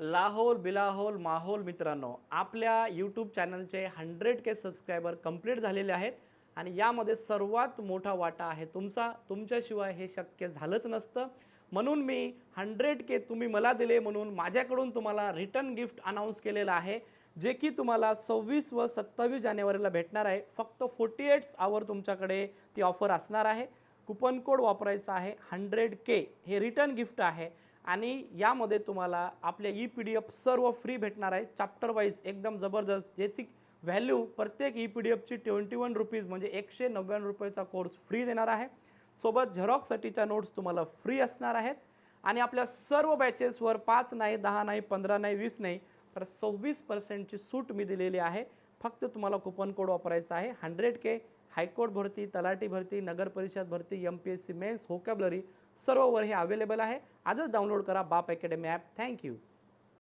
लाहोल बिलाहोल माहोल मित्रांनो, आपल्या यूट्यूब चॅनलचे 100K सबस्क्रायबर कंप्लीट झालेले आहेत आणि यामध्ये सर्वात मोठा वाटा आहे तुमचा. तुमच्याशिवाय हे शक्य झालंच नसतं. म्हणून मी 100K तुम्ही मला दिले म्हणून माझ्याकडून तुम्हाला रिटर्न गिफ्ट अनाउन्स केलेलं आहे, जे की तुम्हाला 26 व 27 जानेवारीला भेटणार आहे. फक्त 48 आवर तुमच्याकडे ती ऑफर असणार आहे. कुपन कोड वापरायचा आहे 100K, हे रिटर्न गिफ्ट आहे. आणि यामध्ये तुम्हाला आपले ई-पी-डी-एफ सर्व फ्री भेटणार आहे. चॅप्टर वाईज एकदम जबरदस्त, ज्याची व्हॅल्यू प्रत्येक ई-पी-डी-एफची ₹21 म्हणजे ₹199चा कोर्स फ्री देणार आहे. सोबत झेरॉक्ससाठीच्या नोट्स तुम्हाला फ्री असणार आहेत. आणि आपल्या सर्व बॅचेसवर 5 नाही, 10 नाही, 15 नाही, 20 नाही, तर 26% ची सूट मी दिलेली आहे. फक्त तुम्हाला कुपन कोड वापरायचा आहे 100K. हायकोर्ट भरती, तलाठी भरती, नगर परिषद भरती, MPSC मेन्स, व्होकॅब्युलरी सर्ववर हे अवेलेबल आहे. आजच डाउनलोड करा बाप अकॅडमी ॲप. Thank you.